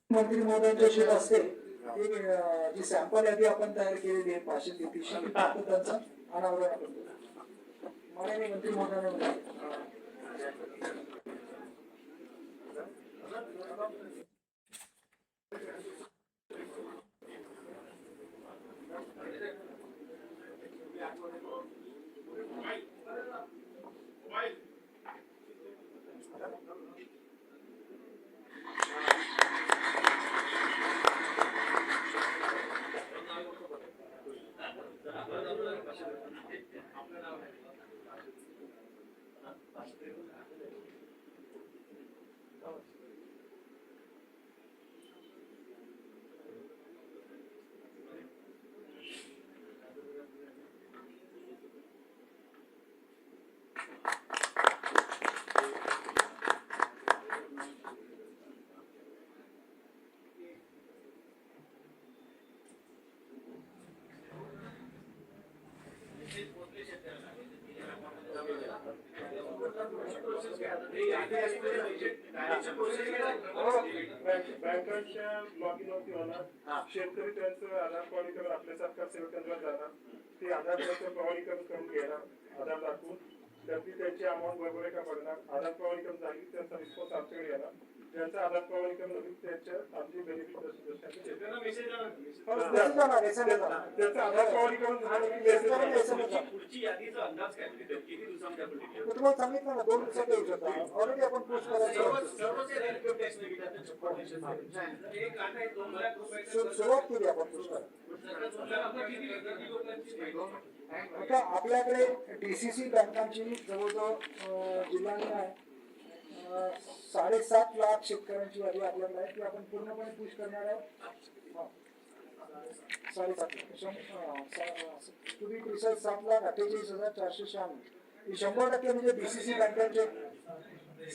मंत्री महोदयांच्या असते जी सॅम्पल यादी आपण तयार केलेली आहे 533 त्यांचा अनावरण करतो माननीय मंत्री महोदयांना बँकांच्या लॉगिन वरती होणार, शेतकरी त्यांचं आधार प्रमाणीकरण आपल्या सरकार सेवा केंद्रात जाणार, ते आधार प्रमाणीकरण करून घेणार, आधार दाखवून त्याची त्यांची अमाऊंट बरोबर आहे का पडणार, आधार प्रमाणीकरण झाली त्यांचा रिस्पॉन्स आमच्याकडे येणार, ज्यांचं आधार प्रमाणीकरण होईल त्यांच्या आमची बेनिफिट त्याचं आधार प्रमाणीकरण झालं पुढची यादीचा अंदाज काय किती दिवसांमध्ये तुम्हाला सांगितलं ना 2 दिवसात येऊ शकतो ऑलरेडी आपण पोस्ट करायचं सुरुवात केली आपण पोस्ट आता आपल्याकडे डीसीसी बँकांची जवळजवळ जिल्ह्याने आहे 7.5 लाख शेतकऱ्यांची यादी आपल्याकडे आहे ती आपण पूर्णपणे पुश करणार आहे 7,48,496 100% म्हणजे डीसीसी बँकांचे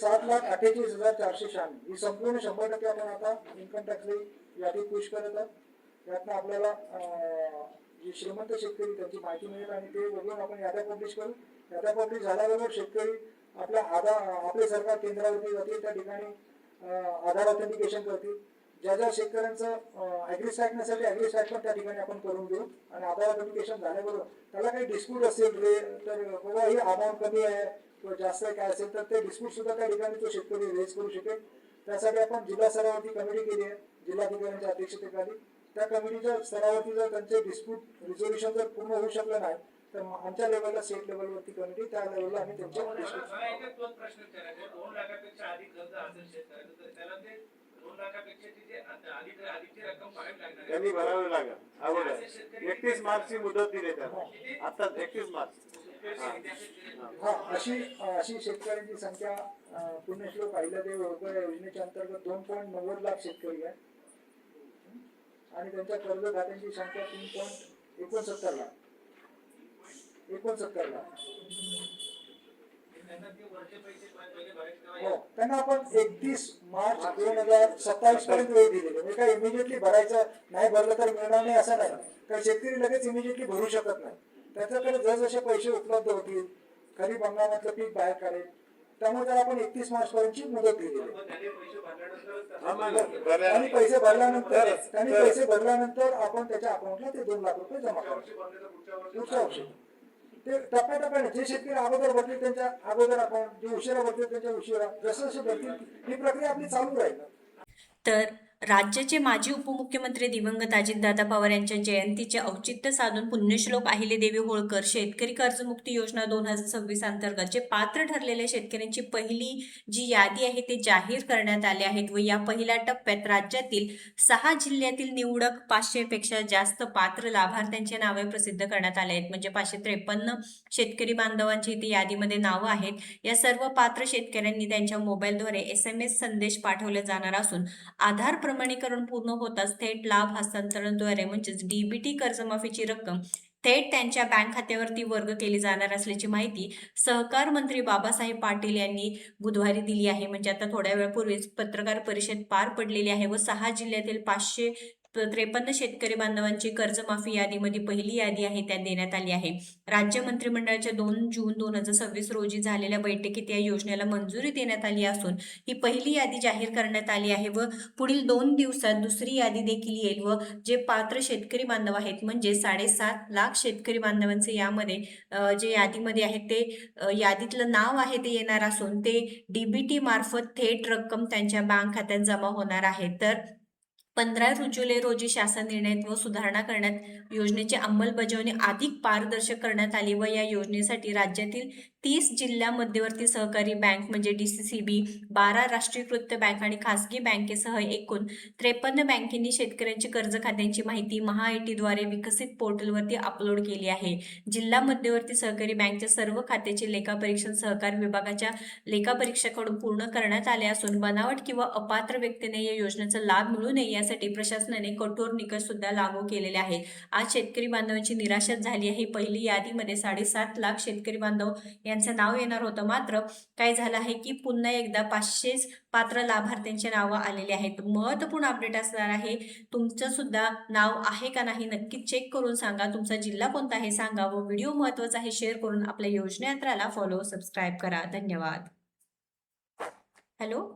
7,48,496 ही संपूर्ण 100% आपण आता इन्कम टॅक्सची यादी पुश करत आहोत यातनं आपल्याला जे श्रीमंत शेतकरी त्यांची माहिती मिळेल आणि ते बघून आपण याद्या पब्लिश करू याद्या पब्लिश झाल्याबरोबर शेतकरी आपले सरकार केंद्रावरती जातील त्या ठिकाणी आधार ऑथेंटिकेशन करतील ज्या शेतकऱ्यांचं ॲग्रीस्टॅक नसेल ॲग्रीस्टॅक पण त्या ठिकाणी आपण करून देऊ आणि आधार ऑथेंटिकेशन झाल्याबरोबर त्याला काही डिस्प्यूट असेल तर बाबा ही अमाऊंट कमी आहे किंवा जास्त आहे काय असेल तर ते डिस्प्यूट सुद्धा त्या ठिकाणी तो शेतकरी रेज करू शकेल त्यासाठी आपण जिल्हा स्तरावरती कमिटी केली आहे जिल्हाधिकाऱ्यांच्या अध्यक्षतेखाली त्या कमिटीच्या स्तरावरती जर त्यांचे डिस्प्यूट रिझोल्युशन जर पूर्ण होऊ शकलं नाही तर आमच्या लेवलला स्टेट लेवलवरती कमिटी त्या लेवलला आम्ही त्यांच्या प्रश्न विचारायचे 2 लाखापेक्षा अधिक कर्ज असेल शेतकऱ्याचं तर त्याला ते 2 लाखापेक्षा जी आधीची रक्कम भरावी लागणार त्यांनी भरावी लागेल अगोदर 31 मार्चची मुदत दिली त्याला आता 31 मार्च अशी शेतकऱ्यांची संख्या पुण्यश्लोक अहिल्यादेवी होळकर योजनेच्या अंतर्गत 2.90 लाख शेतकरी आहे आणि त्यांच्या कर्ज खात्यांची संख्या 3.69 लाख 69 लाख त्यांना आपण 31 मार्च 2027 पर्यंत वेळ दिलेली म्हणजे काय इमिजिएटली भरायचं नाही भरलं तर मिळणार नाही असं नाही कारण शेतकरी लगेच इमिजिएटली भरू शकत नाही त्याच्याकडे जसजसे पैसे उपलब्ध होतील खरीप हंगामातलं पीक बाहेर काढेल त्यामुळे त्याला आपण 31 मार्च पर्यंतची मुदत दिलेली आणि पैसे भरल्यानंतर आपण त्याच्या अकाउंटला ते 2 लाख रुपये जमा करायचे पुढच्या वर्षी ते टप्प्याटप्प्याने जे शेतकरी अगोदर भरतील त्यांच्या अगोदर अकाउंट जे उशिरा भरतील त्यांच्या उशिरा जसं जसं भरतील ही प्रक्रिया आपली चालू राहील तर राज्याचे माजी उपमुख्यमंत्री दिवंगत अजितदादा पवार यांच्या जयंतीचे औचित्य साधून पुण्यश्लोक अहिल्यादेवी होळकर शेतकरी कर्जमुक्ती योजना 2026 अंतर्गत जे पात्र ठरलेल्या शेतकऱ्यांची पहिली जी यादी आहे ते जाहीर करण्यात आले आहेत व या पहिल्या टप्प्यात राज्यातील 6 जिल्ह्यातील निवडक 500 पेक्षा जास्त पात्र लाभार्थ्यांचे नावे प्रसिद्ध करण्यात आले आहेत म्हणजे 553 शेतकरी बांधवांची इथे यादीमध्ये नावं आहेत या सर्व पात्र शेतकऱ्यांनी त्यांच्या मोबाईलद्वारे SMS संदेश पाठवले जाणार असून आधार प्रमाणीकरण पूर्ण होताच थेट लाभ हस्तांतरणद्वारे म्हणजेच DBT कर्जमाफीची रक्कम थेट त्यांच्या बँक खात्यावरती वर्ग केली जाणार असल्याची माहिती सहकार मंत्री बाबासाहेब पाटील यांनी बुधवारी दिली आहे म्हणजे आता थोड्या वेळापूर्वीच पत्रकार परिषद पार पडलेली आहे व 6 जिल्ह्यातील 53 शेतकरी बांधवांची कर्जमाफी यादीमध्ये पहिली यादी आहे त्या देण्यात आली आहे. राज्य मंत्रिमंडळाच्या 2 जून 2026 रोजी झालेल्या बैठकीत या योजनेला मंजुरी देण्यात आली असून ही पहिली यादी जाहीर करण्यात आली आहे व पुढील 2 दिवसात दुसरी यादी देखील येईल व जे पात्र शेतकरी बांधव आहेत म्हणजे 7.5 लाख शेतकरी बांधवांचे यामध्ये जे यादीमध्ये आहेत ते यादीतलं नाव आहे ते येणार असून ते DBT मार्फत थेट रक्कम त्यांच्या बँक खात्यात जमा होणार आहे. तर 15 जुलै रोजी शासन निर्णयात व सुधारणा करण्यात योजनेची अंमलबजावणी अधिक पारदर्शक करण्यात आली व या योजनेसाठी राज्यातील 30 जिल्हा मध्यवर्ती सहकारी बँक म्हणजे DCCB, 12 राष्ट्रीयकृत बँक आणि खासगी बँकेसह एकूण 53 बँकेंनी शेतकऱ्यांची कर्ज खात्यांची माहिती महाआयटीद्वारे विकसित पोर्टलवरती अपलोड केली आहे. जिल्हा मध्यवर्ती सहकारी बँकच्या सर्व खात्याचे लेखापरीक्षण सहकार विभागाच्या लेखापरीक्षकाकडून पूर्ण करण्यात आले असून बनावट किंवा अपात्र व्यक्तीने या योजनेचा लाभ मिळू नये यासाठी प्रशासनाने कठोर निकष सुद्धा लागू केलेले आहेत. आज शेतकरी बांधवांची निराशा झाली आहे. पहिली यादीमध्ये 7.5 लाख शेतकरी बांधव यांचं नाव येणार होतं, मात्र काय झालं आहे की पुन्हा एकदा 500 पात्र लाभार्थ्यांची नावं आलेली आहेत. महत्त्वपूर्ण अपडेट असणार आहे. तुमचं सुद्धा नाव आहे का नाही नक्कीच चेक करून सांगा. तुमचा जिल्हा कोणता आहे सांगा व व्हिडिओ महत्त्वाचा आहे शेअर करून आपल्या योजनेत्राला फॉलो सबस्क्राईब करा. धन्यवाद. हॅलो.